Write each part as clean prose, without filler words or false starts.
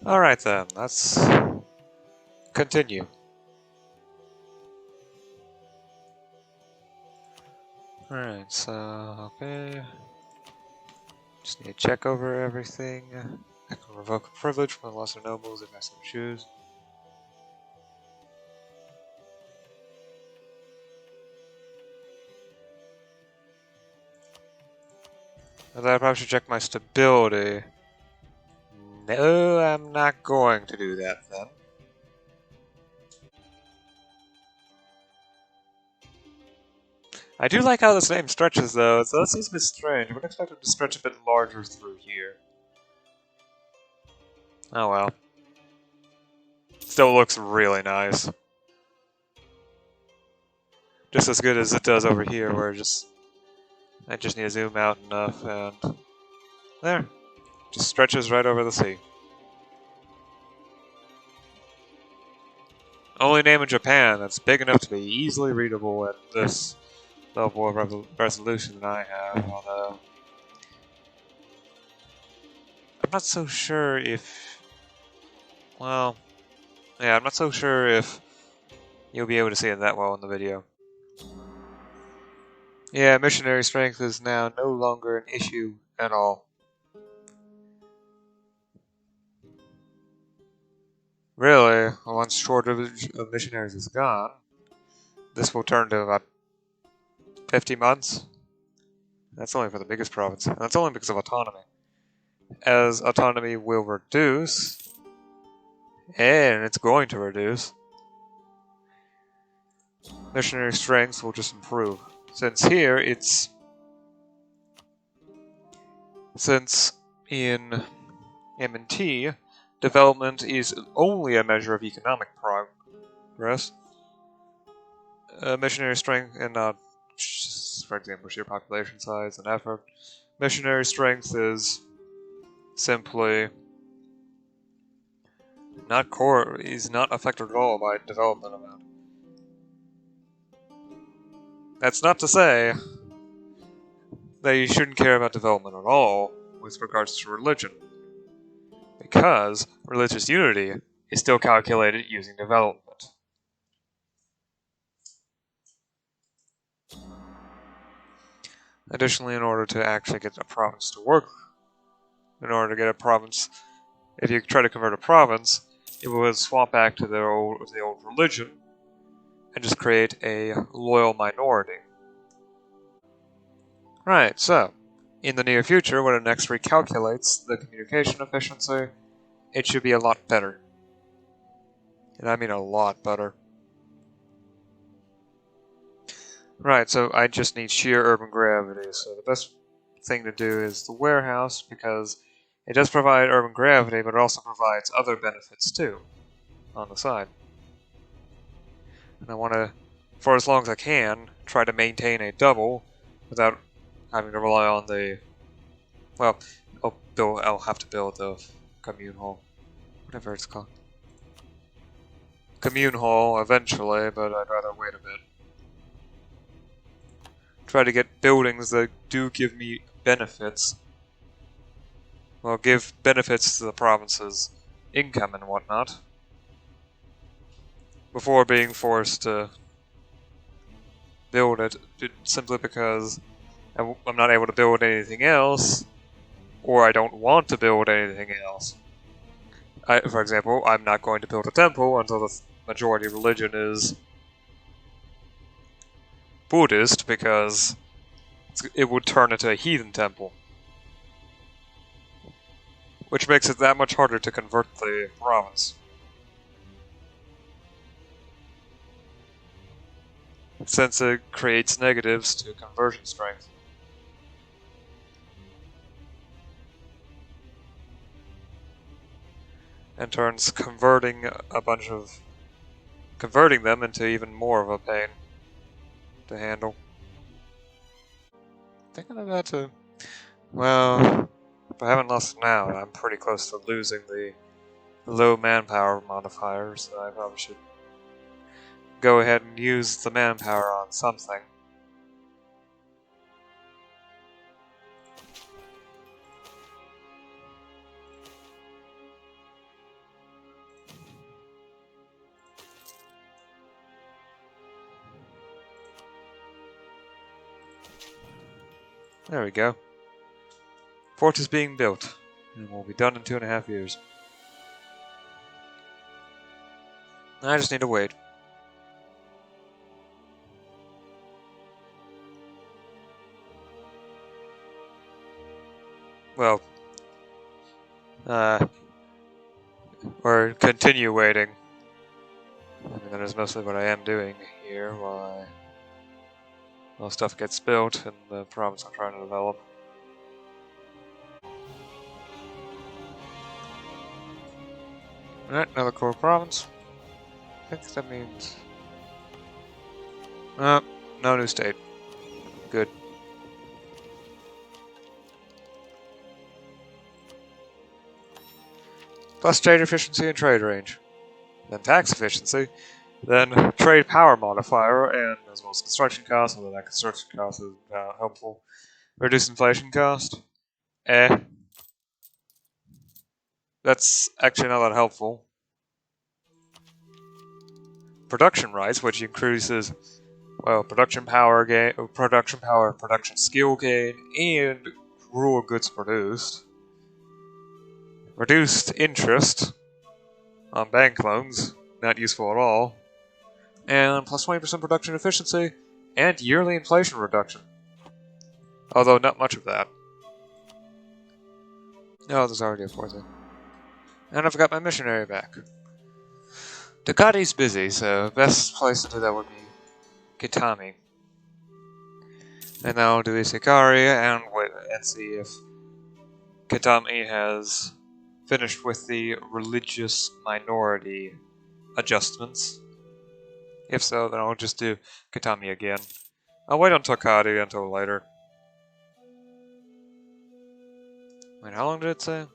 Alright then, let's continue. Alright, so, okay. Just need to check over everything. I can revoke a privilege from the lesser nobles if I so choose. And I probably should check my stability. No, I'm not going to do that then. I do like how this name stretches though, so that seems a bit strange. I would expect it to stretch a bit larger through here. Oh well. Still looks really nice. Just as good as it does over here, where I just need to zoom out enough and there. Just stretches right over the sea. Only name in Japan that's big enough to be easily readable at this level of resolution that I have, although I'm not so sure if, well, yeah, I'm not so sure if you'll be able to see it that well in the video. Yeah, missionary strength is now no longer an issue at all. Really, once shortage of missionaries is gone, this will turn to about 50 months. That's only for the biggest province, and that's only because of autonomy. As autonomy will reduce, and it's going to reduce, missionary strength will just improve. Since in M&T, development is only a measure of economic progress. Missionary strength and not, for example, sheer population size and effort. Missionary strength is simply is not affected at all by development amount. That's not to say that you shouldn't care about development at all with regards to religion, because religious unity is still calculated using development. Additionally, in order to actually get a province to work, if you try to convert a province, it would swap back to the old religion and just create a loyal minority. Right, so, in the near future, when it next recalculates the communication efficiency, it should be a lot better. And I mean a lot better. Right, so I just need sheer urban gravity, so the best thing to do is the warehouse, because it does provide urban gravity, but it also provides other benefits too, on the side. And I want to, for as long as I can, try to maintain a double without having to rely on the, well, I'll have to build the commune hall, whatever it's called. Commune hall eventually, but I'd rather wait a bit. Try to get buildings that do give me benefits. Well, give benefits to the province's income and whatnot, before being forced to build it, simply because I'm not able to build anything else, or I don't want to build anything else. For example, I'm not going to build a temple until the majority religion is Buddhist, because it would turn into a heathen temple. Which makes it that much harder to convert the province. Since it creates negatives to conversion strength. And turns converting them into even more of a pain to handle. Thinking about to, well, if I haven't lost now, I'm pretty close to losing the low manpower modifier, so I probably should go ahead and use the manpower on something. There we go. Fort is being built, and will be done in 2.5 years. I just need to wait. Well, or continue waiting. I mean, that is mostly what I am doing here while stuff gets built in the province I'm trying to develop. Alright, another core province. I think that means... no new state. Good. Plus trade efficiency and trade range. Then tax efficiency. Then trade power modifier, and as well as construction cost, although that construction cost is helpful. Reduce inflation cost. That's actually not that helpful. Production rights, which increases, well, production power gain, production skill gain, and rural goods produced. Reduced interest on bank loans, not useful at all. And plus 20% production efficiency, and yearly inflation reduction. Although not much of that. No, there's already a fourth thing. And I've got my missionary back. Ducati's busy, so best place to do that would be Kitami. And now I'll do Isikari and wait and see if Kitami has finished with the religious minority adjustments. If so, then I'll just do Kitami again. I'll wait on Tokati until later. Wait, how long did it say?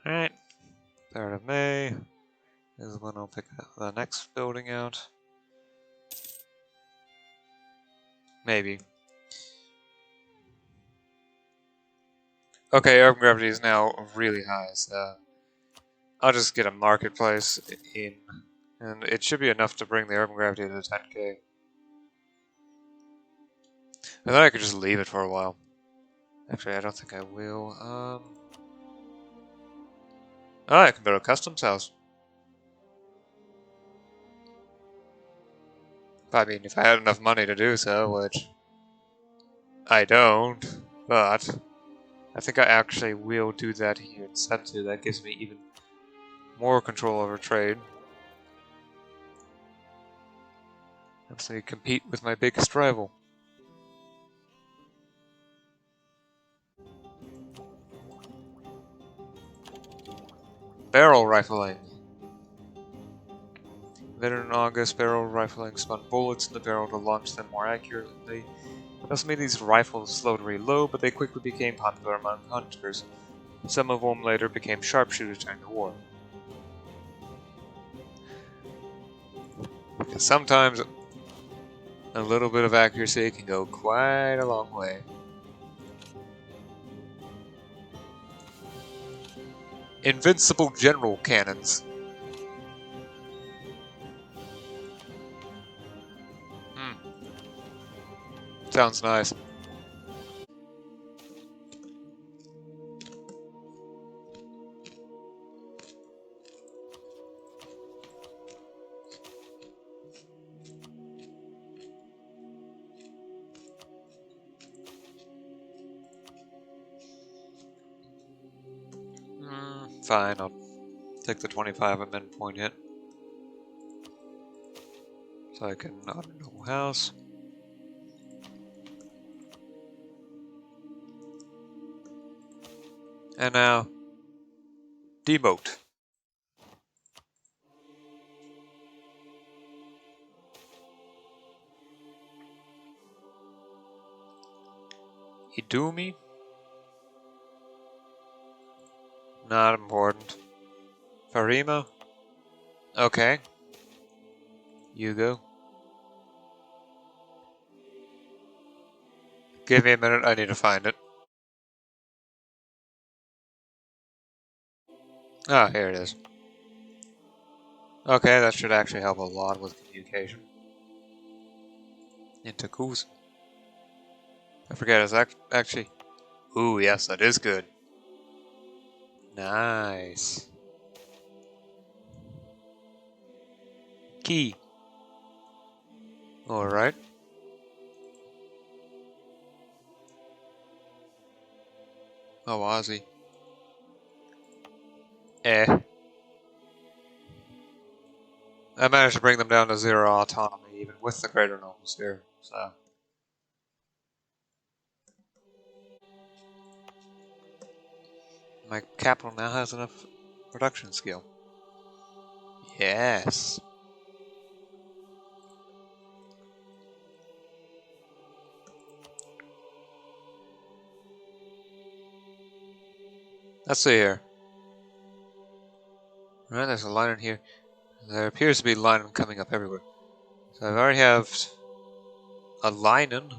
Alright. 3rd of May is when I'll pick the next building out. Maybe. Okay, urban gravity is now really high, so I'll just get a marketplace in, and it should be enough to bring the urban gravity to 10k. I thought I could just leave it for a while. Actually, I don't think I will. Oh, I can build a customs house. I mean, if I had enough money to do so, which I don't, but I think I actually will do that here in Settu. That gives me even more control over trade. Actually compete with my biggest rival. Barrel rifling. Later in August, barrel rifling spun bullets in the barrel to launch them more accurately. This made these rifles slow to reload, but they quickly became popular among hunters. Some of them later became sharpshooters during the war. Because sometimes a little bit of accuracy can go quite a long way. Invincible general cannons. Sounds nice. Fine, I'll take the 25 and then point hit. So I can not a normal house. And now, demote. Idumi? Not important. Farima? Okay. Yugo. Give me a minute, I need to find it. Ah, here it is. Okay, that should actually help a lot with communication. Into Kuz. I forget, is that actually... Ooh, yes, that is good. Nice. Key. Alright. Oh, Ozzy. Eh. I managed to bring them down to 0 autonomy, even with the greater nobles here, so... My capital now has enough production skill. Yes. Let's see here. Right, there's a line in here. There appears to be lining coming up everywhere. So I already have a linen,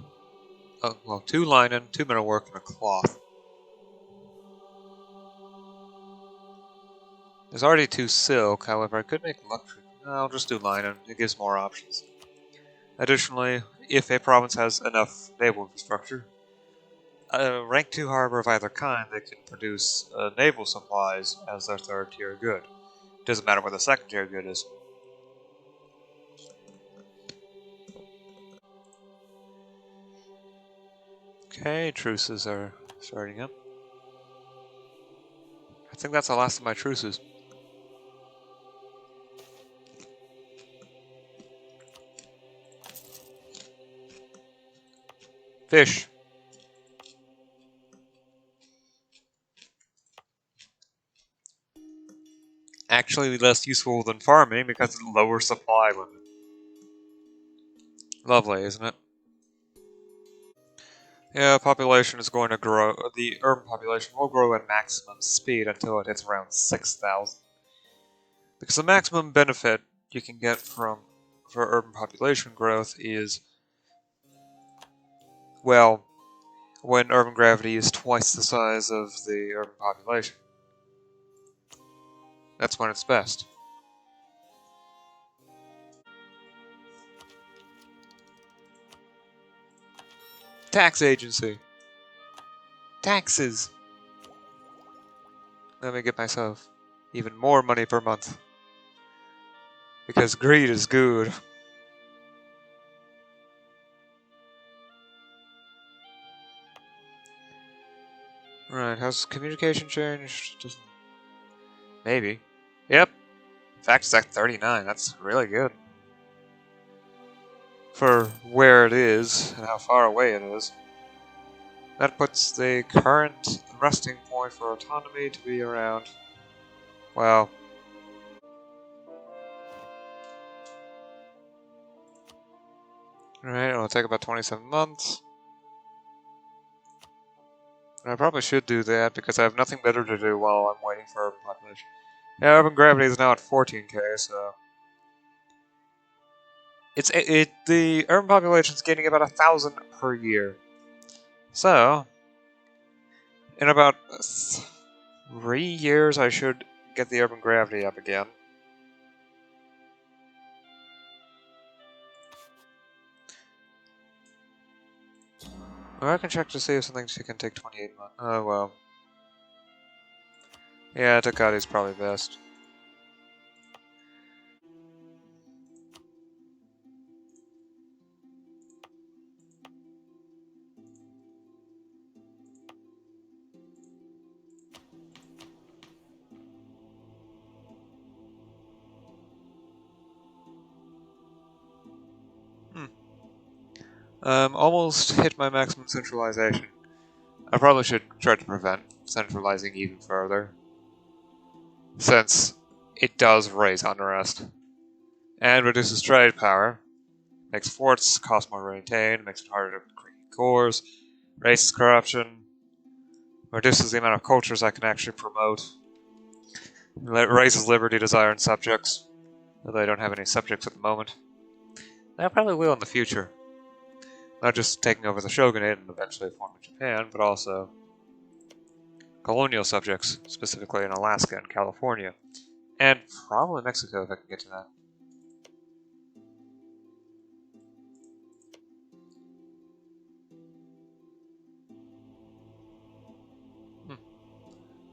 well, 2 linen, 2 metalwork, and a cloth. There's already 2 silk, however, I could make luxury. No, I'll just do linen, it gives more options. Additionally, if a province has enough naval infrastructure, a rank 2 harbor of either kind, they can produce naval supplies as their 3rd tier good. Doesn't matter where the 2nd tier good is. Okay, truces are starting up. I think that's the last of my truces. Fish. Actually less useful than farming because it lowers supply limit. Lovely, isn't it? Yeah, population is going to grow. The urban population will grow at maximum speed until it hits around 6,000. Because the maximum benefit you can get for urban population growth is, well, when urban gravity is twice the size of the urban population. That's when it's best. Tax agency. Taxes. Let me get myself even more money per month. Because greed is good. Right, has communication changed? Maybe. Yep. In fact, it's at 39. That's really good. For where it is and how far away it is. That puts the current resting point for autonomy to be around, well, alright, it'll take about 27 months. And I probably should do that because I have nothing better to do while I'm waiting for urban population. Yeah, urban gravity is now at 14k, so the urban population is gaining about 1,000 per year. So, in about 3 years, I should get the urban gravity up again. Or I can check to see if something can take 28 months. Oh, well. Yeah, Takati's probably best. Almost hit my maximum centralization. I probably should try to prevent centralizing even further, since it does raise unrest. And reduces trade power, makes forts cost more to maintain, makes it harder to create cores, raises corruption, reduces the amount of cultures I can actually promote, raises liberty, desire, and subjects, although I don't have any subjects at the moment. I probably will in the future. Not just taking over the shogunate and eventually forming Japan, but also colonial subjects, specifically in Alaska and California. And probably Mexico if I can get to that.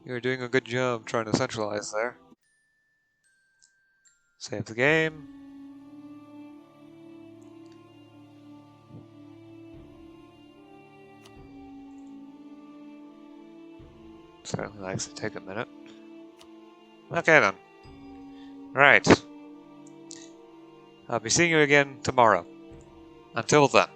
You're doing a good job trying to centralize there. Save the game. Certainly likes to take a minute. Okay then. Right. I'll be seeing you again tomorrow. Until then.